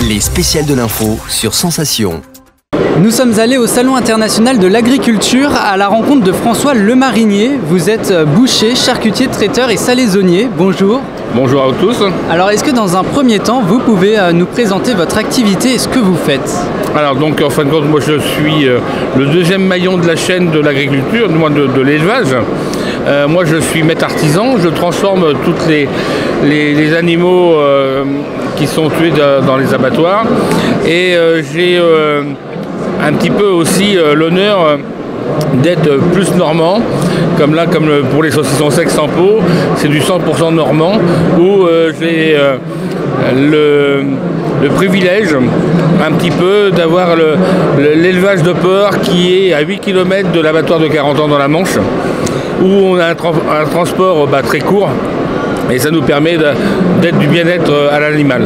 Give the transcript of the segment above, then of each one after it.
Les spéciales de l'info sur Sensation. Nous sommes allés au Salon international de l'agriculture à la rencontre de François Lemarinier. Vous êtes boucher, charcutier, traiteur et salaisonnier. Bonjour. Bonjour à tous. Alors est-ce que dans un premier temps, vous pouvez nous présenter votre activité et ce que vous faites? Alors donc en fin de compte, moi je suis le deuxième maillon de la chaîne de l'agriculture, du moins de l'élevage. Moi je suis maître artisan, je transforme tous les animaux qui sont tués dans les abattoirs. Et j'ai un petit peu aussi l'honneur d'être plus normand, comme pour les saucissons secs sans peau, c'est du 100% normand, où j'ai le privilège un petit peu d'avoir l'élevage de porc qui est à 8 km de l'abattoir de 40 ans dans la Manche, où on a un transport très court. Et ça nous permet d'être du bien-être à l'animal.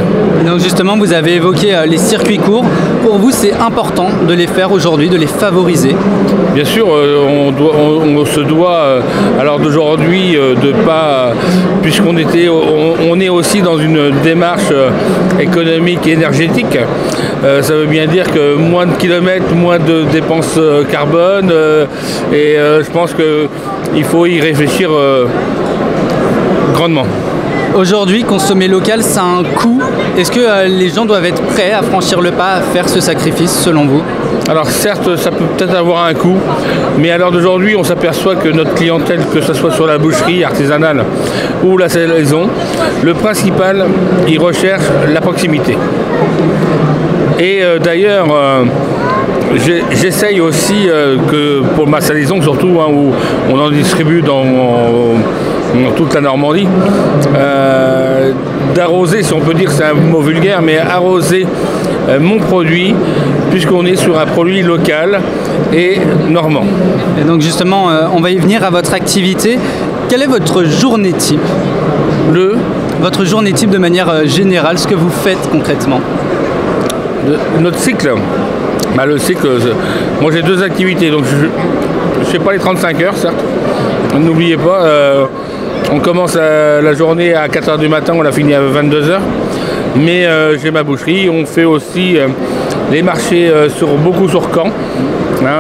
Donc justement, vous avez évoqué les circuits courts. Pour vous, c'est important de les faire aujourd'hui, de les favoriser? Bien sûr, on se doit, à l'heure d'aujourd'hui, de pas, puisqu'on est aussi dans une démarche économique et énergétique. Ça veut bien dire que moins de kilomètres, moins de dépenses carbone. Et je pense qu'il faut y réfléchir grandement. Aujourd'hui, consommer local, ça a un coût. Est-ce que les gens doivent être prêts à franchir le pas, à faire ce sacrifice, selon vous? Alors certes, ça peut peut-être avoir un coût, mais à l'heure d'aujourd'hui, on s'aperçoit que notre clientèle, que ce soit sur la boucherie artisanale ou la salaison, le principal, ils recherchent la proximité. Et d'ailleurs, j'essaye aussi que pour ma salaison surtout, où on en distribue dans toute la Normandie, d'arroser, si on peut dire, c'est un mot vulgaire, mais arroser mon produit, puisqu'on est sur un produit local et normand. Et donc justement, on va y venir à votre activité. Quelle est votre journée type? Votre journée type de manière générale, ce que vous faites concrètement? Notre cycle, le cycle, moi j'ai deux activités, donc je ne fais pas les 35 heures, certes. N'oubliez pas, on commence la journée à 4 h du matin, on la finit à 22 h. Mais j'ai ma boucherie, on fait aussi les marchés beaucoup sur Caen,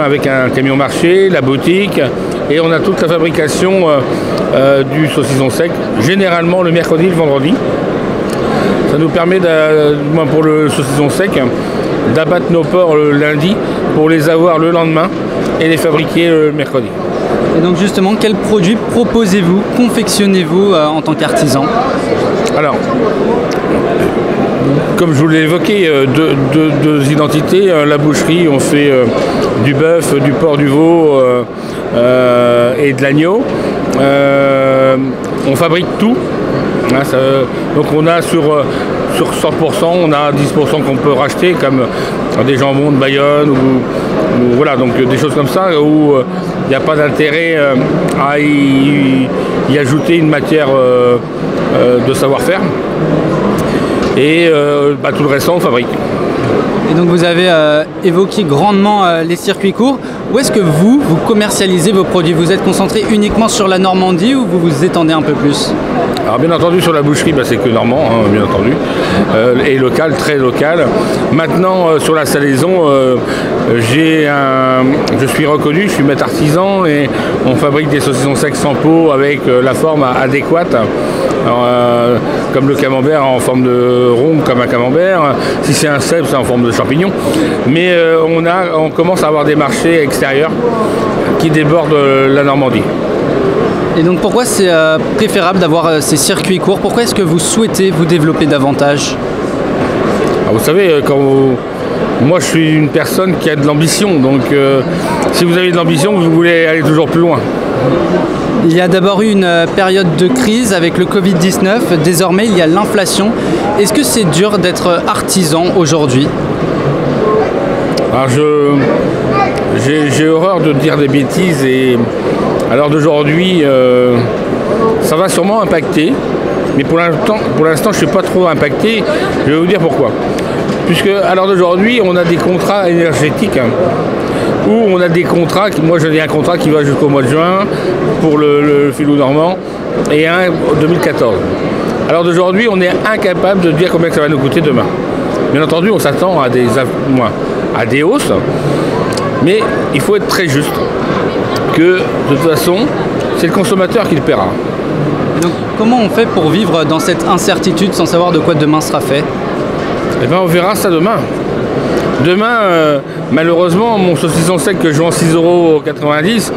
avec un camion marché, la boutique, et on a toute la fabrication du saucisson sec, généralement le mercredi et le vendredi. Ça nous permet, pour le saucisson sec, d'abattre nos porcs le lundi pour les avoir le lendemain et les fabriquer le mercredi. Et donc justement, quels produits proposez-vous, confectionnez-vous en tant qu'artisan? Alors, comme je vous l'ai évoqué, deux identités. La boucherie, on fait du bœuf, du porc, du veau et de l'agneau. On fabrique tout. Donc on a sur 100%, on a 10% qu'on peut racheter, comme des jambons de Bayonne ou voilà, donc des choses comme ça où il n'y a pas d'intérêt à y ajouter une matière de savoir-faire. Et tout le restant on fabrique. Et donc vous avez évoqué grandement les circuits courts. Où est-ce que vous commercialisez vos produits? Vous êtes concentré uniquement sur la Normandie ou vous vous étendez un peu plus? Alors bien entendu sur la boucherie, c'est que normand, bien entendu, et local, très local. Maintenant sur la salaison, je suis reconnu, je suis maître artisan et on fabrique des saucissons secs sans peau avec la forme adéquate. Alors, comme le camembert en forme de rond comme un camembert, si c'est un cèpe c'est en forme de champignon, mais on commence à avoir des marchés extérieurs qui débordent la Normandie. Et donc pourquoi c'est préférable d'avoir ces circuits courts? Pourquoi est-ce que vous souhaitez vous développer davantage? Alors, vous savez, moi je suis une personne qui a de l'ambition, donc si vous avez de l'ambition, vous voulez aller toujours plus loin. Il y a d'abord eu une période de crise avec le Covid-19, désormais il y a l'inflation. Est-ce que c'est dur d'être artisan aujourd'hui? Alors j'ai horreur de dire des bêtises et à l'heure d'aujourd'hui ça va sûrement impacter, mais pour l'instant je ne suis pas trop impacté. Je vais vous dire pourquoi. Puisque à l'heure d'aujourd'hui on a des contrats énergétiques où on a des contrats, moi j'ai un contrat qui va jusqu'au mois de juin pour le filou normand et un 2014. Alors d'aujourd'hui on est incapable de dire combien ça va nous coûter demain. Bien entendu, on s'attend à des hausses, mais il faut être très juste. Que de toute façon, c'est le consommateur qui le paiera. Donc, comment on fait pour vivre dans cette incertitude sans savoir de quoi demain sera fait? Eh bien, on verra ça demain. Demain, malheureusement, mon saucisson sec que je vends 6,90 €,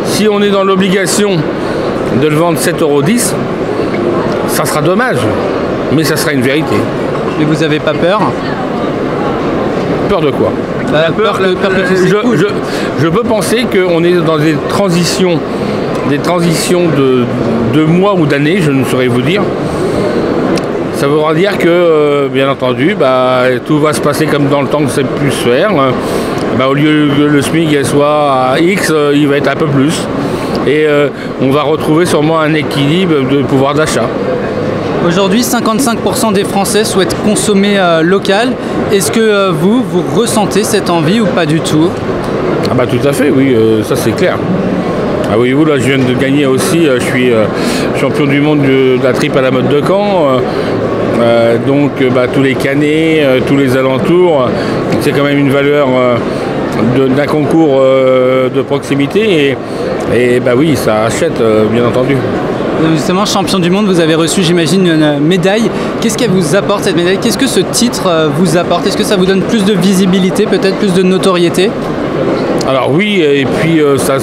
si on est dans l'obligation de le vendre 7,10 €, ça sera dommage, mais ça sera une vérité. Mais vous n'avez pas peur? Peur de quoi? Peur que tout s'écoule. Je peux penser qu'on est dans des transitions de mois ou d'années, je ne saurais vous dire. Ça voudra dire que, bien entendu, tout va se passer comme dans le temps que c'est pu se faire. Au lieu que le SMIC soit à X, il va être un peu plus. Et on va retrouver sûrement un équilibre de pouvoir d'achat. Aujourd'hui, 55% des Français souhaitent consommer local. Est-ce que vous ressentez cette envie ou pas du tout? Tout à fait, oui, ça c'est clair. Ah oui, là je viens de gagner aussi, je suis champion du monde de la tripe à la mode de Caen. Donc tous les Canets, tous les alentours, c'est quand même une valeur d'un concours de proximité. Et oui, ça achète, bien entendu. Justement, champion du monde, vous avez reçu, j'imagine, une médaille. Qu'est-ce qu'elle vous apporte, cette médaille? Qu'est-ce que ce titre vous apporte? Est-ce que ça vous donne plus de visibilité, peut-être plus de notoriété? Alors oui, et puis ça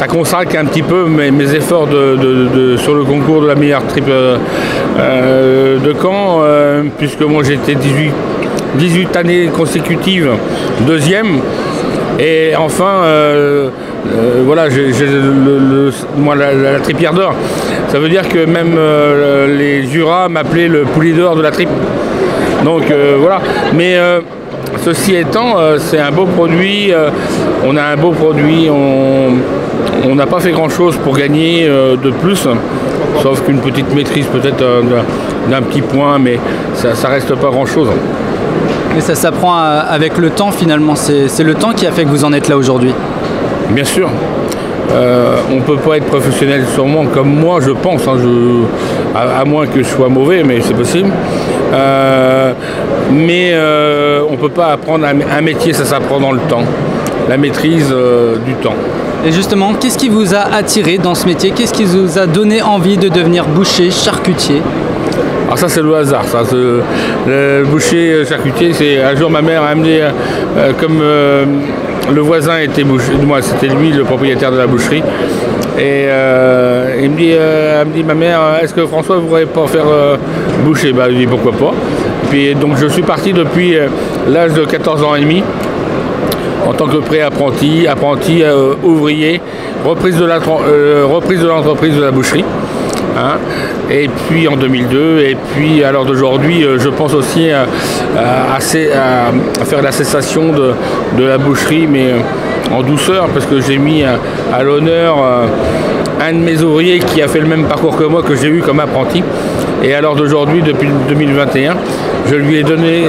consacre un petit peu mes efforts sur le concours de la meilleure tripe de Caen, puisque moi j'ai été 18 années consécutives deuxième. Et enfin, j'ai la tripière d'or. Ça veut dire que même les Jura m'appelaient le poulet d'or de la tripe. Donc voilà. Mais ceci étant, c'est un beau produit. On a un beau produit. On n'a pas fait grand-chose pour gagner de plus. Sauf qu'une petite maîtrise peut-être d'un petit point, mais ça reste pas grand-chose. Mais ça s'apprend avec le temps finalement, c'est le temps qui a fait que vous en êtes là aujourd'hui. Bien sûr. On ne peut pas être professionnel sûrement comme moi, je pense, à moins que je sois mauvais, mais c'est possible. Mais on ne peut pas apprendre un métier, ça s'apprend dans le temps. La maîtrise du temps. Et justement, qu'est-ce qui vous a attiré dans ce métier? Qu'est-ce qui vous a donné envie de devenir boucher, charcutier? Alors ça c'est le hasard, ça. Le boucher charcutier, c'est un jour ma mère a amené, comme le voisin était boucher, moi c'était lui le propriétaire de la boucherie, et elle me dit ma mère, est-ce que François ne voudrait pas faire boucher? Je lui dis pourquoi pas. Puis donc je suis parti depuis l'âge de 14 ans et demi. En tant que pré-apprenti, ouvrier, reprise de l'entreprise de la boucherie. Et puis en 2002, et puis à l'heure d'aujourd'hui, je pense aussi à faire la cessation de la boucherie, mais en douceur, parce que j'ai mis à l'honneur un de mes ouvriers qui a fait le même parcours que moi, que j'ai eu comme apprenti. Et à l'heure d'aujourd'hui, depuis 2021, je lui ai donné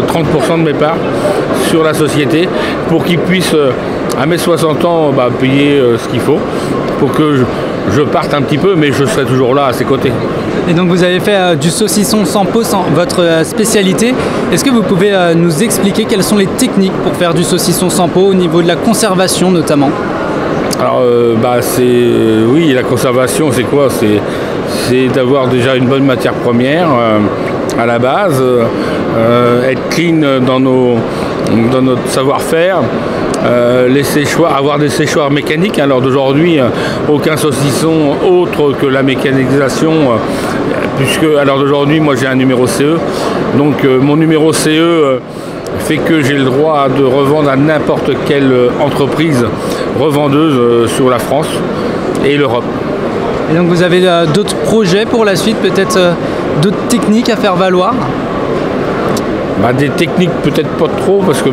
30% de mes parts sur la société pour qu'il puisse, à mes 60 ans, payer ce qu'il faut pour que je parte un petit peu, mais je serai toujours là à ses côtés. Et donc vous avez fait du saucisson sans peau, votre spécialité. Est-ce que vous pouvez nous expliquer quelles sont les techniques pour faire du saucisson sans peau au niveau de la conservation notamment? Alors oui, la conservation c'est quoi? C'est d'avoir déjà une bonne matière première à la base, être clean dans notre savoir-faire. Les séchoirs, avoir des séchoirs mécaniques. Alors d'aujourd'hui, aucun saucisson autre que la mécanisation, puisque à l'heure d'aujourd'hui, moi j'ai un numéro CE. Donc mon numéro CE fait que j'ai le droit de revendre à n'importe quelle entreprise revendeuse sur la France et l'Europe. Et donc vous avez d'autres projets pour la suite, peut-être d'autres techniques à faire valoir? Des techniques peut-être pas trop, parce que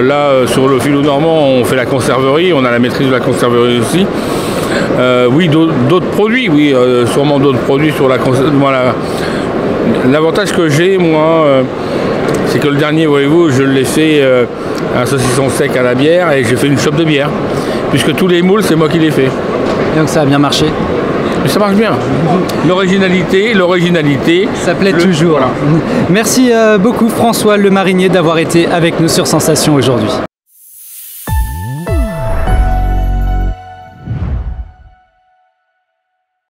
là sur le filo normand on fait la conserverie, on a la maîtrise de la conserverie aussi. Oui, d'autres produits, oui, sûrement d'autres produits sur la conserverie. L'avantage que j'ai moi, c'est que le dernier, voyez-vous, je l'ai fait un saucisson sec à la bière et j'ai fait une chope de bière, puisque tous les moules c'est moi qui les fais. Et donc ça a bien marché? Ça marche bien. L'originalité. Ça plaît toujours. Voilà. Merci beaucoup François Le Marinier d'avoir été avec nous sur Sensation aujourd'hui.